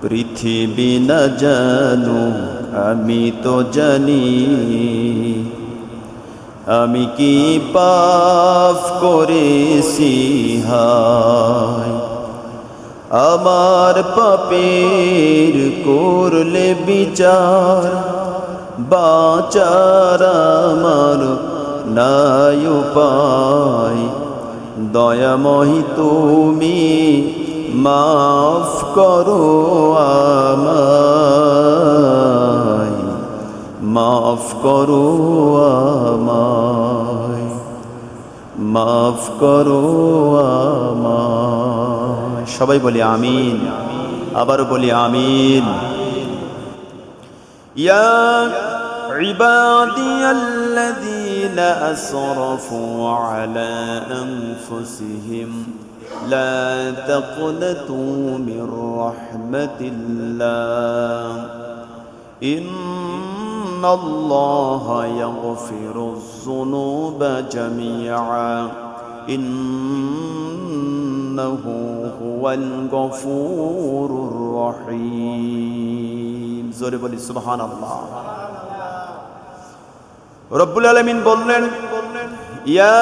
পৃথিবী না জানু আমি তো জানি, আমি কি পাপ করেছি হায়। আমার পাপের করলে বিচার, বাঁচার আমার নাই উপায়। দয়াময়ী তুমি মাফ করো আমায়, মাফ করো আমায়, মাফ করো আমায়। সবাই বলি আমিন, আবার বলি আমিন। ইয়া ইবাদিয়াল্লাযীনা আসরাফু আলা আনফুসিহিম লা তাকনাতু মির রাহমাতিল্লাহ ইন্নাল্লাহা ইয়াগফিরুয যুনুবা জামিআ ইন্নাহু হুয়াল গফুরুর রহিম। জোরে বলি সুবহানাল্লাহ। রব্বুল আলামিন বললেন, ইয়া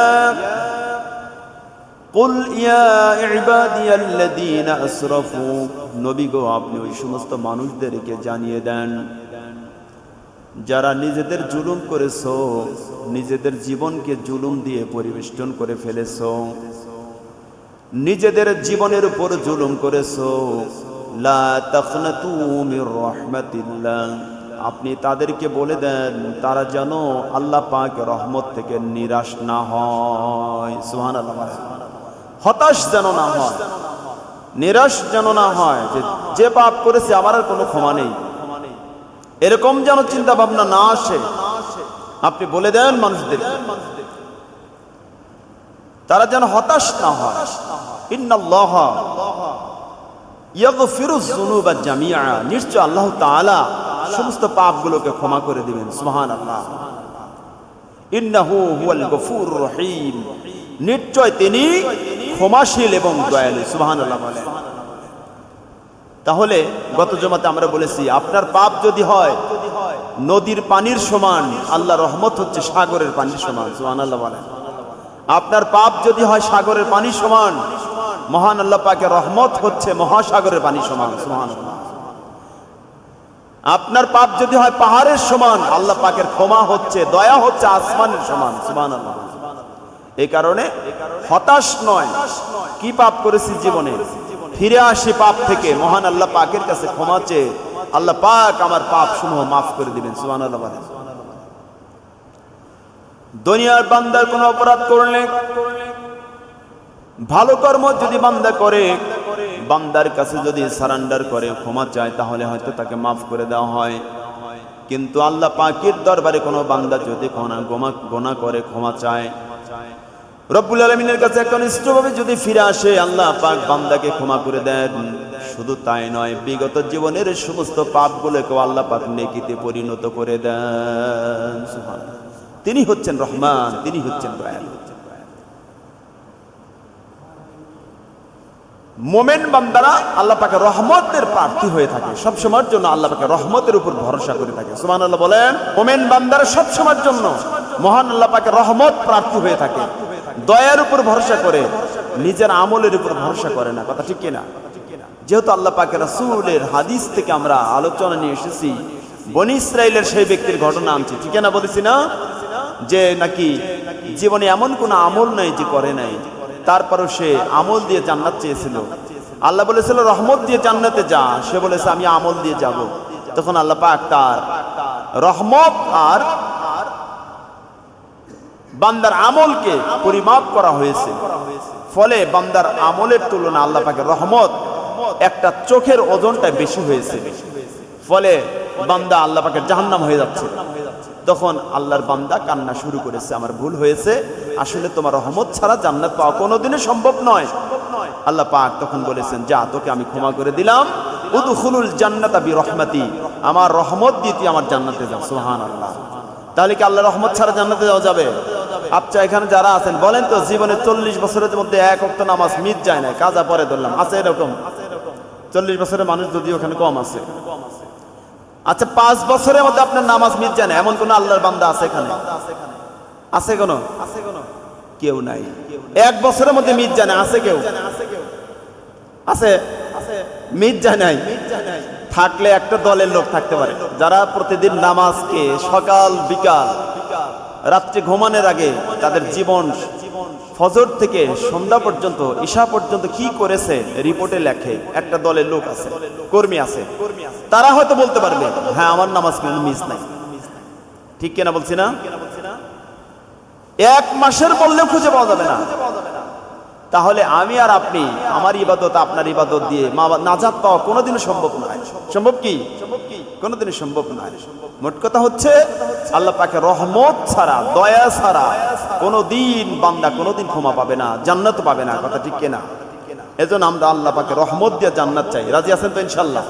কুল ইয়া ইবাদিয়াল্লাযীনা আসরাফু, নবী গো আপনি ওই সমস্ত মানুষদেরকে জানিয়ে দেন যারা নিজেদের জুলুম করেছো, নিজেদের জীবনকে জুলুম দিয়ে পরিবেষ্টন করে ফেলেছো, নিজেদের জীবনের উপর জুলুম করেছো। লা তাকনাতু মির রাহমাতিল্লাহ, আপনি তাদেরকে বলে দেন তারা যেন আল্লাহ পাকের রহমত থেকে নিরাশ না হয়। সুবহানাল্লাহ। হতাশ যেন না হয়, নিরাশ যেন না হয় যে পাপ করেছে আমার আর কোনো ক্ষমা নেই, এরকম যেন চিন্তা ভাবনা না আসে। আপনি বলে দেন মানুষদের, তারা যেন হতাশ না হয়। ইন্নাল্লাহা ইয়াগফিরুয যুনুবা জামিআ, নিশ্চয় আল্লাহ তাআলা সমস্ত পাপগুলোকে ক্ষমা করে দিবেন। সুবহানাল্লাহ। ইন্নাহু হুয়াল গফুরুর রহিম, নিশ্চয় তিনি ক্ষমাশীল এবং দয়ালু। সুবহানাল্লাহ বলেন। তাহলে গত জুমাতে আমরা বলেছি আপনার পাপ যদি হয় নদীর পানির সমান, আল্লাহর রহমত হচ্ছে সাগরের পানির সমান। সুবহানাল্লাহ বলেন। আপনার পাপ যদি হয় সাগরের পানির সমান, মহান আল্লাহ পাকের রহমত হচ্ছে মহাসাগরের পানির সমান। সুবহানাল্লাহ। আপনার পাপ যদি হয় পাহাড়ের সমান, আল্লাহ পাকের ক্ষমা হচ্ছে, দয়া হচ্ছে আসমানের সমান। সুবহানাল্লাহ। এই কারণে হতাশ নয়, কি পাপ করেছি জীবনে, ফিরে আসি পাপ থেকে, মহান আল্লাহ পাকের কাছে ক্ষমা চেয়ে আল্লাহ পাক আমার পাপ সমূহ মাফ করে দিবেন। সুবহানাল্লাহ। দুনিয়ার বান্দার কোন অপরাধ করলে, ভালো কর্ম যদি বান্দা করে, বান্দার কাছে যদি সারেন্ডার করে ক্ষমা চায়, তাহলে হয়তো তাকে মাফ করে দেওয়া হয়। কিন্তু আল্লাহ পাকের দরবারে কোনো বান্দা যদি গুনাহ করে ক্ষমা চায়, রব্বুল আলামিনের কাছে একনিষ্ঠভাবে যদি ফিরে আসে, আল্লাহ পাক বান্দাকে ক্ষমা করে দেন। শুধু তাই নয়, বিগত জীবনের সমস্ত পাপগুলোকে আল্লাহ পাক নেকিতে পরিণত করে দেন। সুবহানাল্লাহ। তিনি হচ্ছেন রহমান, তিনি হচ্ছেন দয়ালু। মোমেন বান্দারা আল্লাহ পাকের রহমতের প্রার্থী হয়ে থাকে, সব সময়ের জন্য আল্লাহ পাকের রহমতের উপর ভরসা করে থাকে। সুবহানাল্লাহ বলেন। মোমেন বান্দারা সব সময়ের জন্য মহান আল্লাহ পাকের রহমত প্রার্থী হয়ে থাকে, দয়ার উপর ভরসা করে, নিজের আমলের উপর ভরসা করে না। কথা ঠিক কিনা? যেহেতু আল্লাহ পাকের রাসূলের হাদিস থেকে আমরা আলোচনা নিয়ে এসেছি, বনি ইসরাইলের সেই ব্যক্তির ঘটনা আনছি, ঠিক না? বলেছি না যে নাকি জীবনে এমন কোন আমল নাই যে করে নাই, তারপরও সে আমল দিয়ে জান্নাত চেয়েছিল। আল্লাহ বলেছিল রহমত দিয়ে জান্নাতে যা, সে বলেছে আমি আমল দিয়ে যাব। তখন আল্লাহ পাক তার রহমত আর বান্দার আমলকে পরিমাপ করা হয়েছে, ফলে বান্দার আমলের তুলনা আল্লাহ পাকের রহমত একটা চোখের ওজনটা বেশি হয়েছে, ফলে বান্দা আল্লাহ পাকের জাহান্নাম হয়ে যাচ্ছে। তখন আল্লাহর বান্দা কান্না শুরু করেছে, আমার ভুল হয়েছে, আসলে তোমার রহমত ছাড়া জান্নাত পাওয়া কোনোদিনই সম্ভব নয়। আল্লাহ পাক তখন বলেছেন, যা তোকে আমি ক্ষমা করে দিলাম, উদখুলুল জান্নাতা বিরহমাতি, আমার রহমত দিয়ে তুই আমার জান্নাতে যা। সুবহানাল্লাহ। তাহলে কি আল্লাহর রহমত ছাড়া জান্নাতে যাওয়া যাবে? আচ্ছা, এখানে যারা আছেন বলেন তো, জীবনে 40 বছরের মধ্যে এক ওয়াক্ত নামাজ মিস যায় না, কাজা পরে ধরলাম, আছে এরকম? 40 বছরের মানুষ যদি ওখানে কম আছে। আচ্ছা 5 বছরের মধ্যে আপনার নামাজ মিট যায় না, এমন কোন আল্লাহর বান্দা আছে এখানে? আছে কোন? কেউ নাই। 1 বছরের মধ্যে মিট যায় না, আছে কেউ? আছে? মিট যায় নাই। থাকলে একটা দলের লোক থাকতে পারে যারা প্রতিদিন নামাজকে সকাল বিকাল রাত্রে ঘুমানোর আগে তাদের জীবন ফজর থেকে সন্ধ্যা পর্যন্ত ঈশা পর্যন্ত কি করেছে রিপোর্টে লেখে। একটা দলের লোক আছে, কর্মী আছে, তারা হয়তো বলতে পারবে হ্যাঁ আমার নামাজ কোনো মিস নাই। ঠিক কিনা বলছি না? 1 মাসের বললেও খুঁজে পাওয়া যাবে না। তাহলে আমি আর আপনি আমার ইবাদত আপনার ইবাদত দিয়ে নাজাত পাওয়া কোনোদিনও সম্ভব নয়। সম্ভব কি? কোনোদিনই সম্ভব নয়। মোট কথা হচ্ছে আল্লাহ পাকের রহমত ছাড়া, দয়া ছাড়া কোনোদিন বান্দা কোনোদিন ক্ষমা পাবে না, জান্নাত পাবে না। কথা ঠিক কিনা? এজন্য আমরা আল্লাহ পাকের রহমত দিয়ে জান্নাত চাই। রাজি আছেন তো ইনশাআল্লাহ?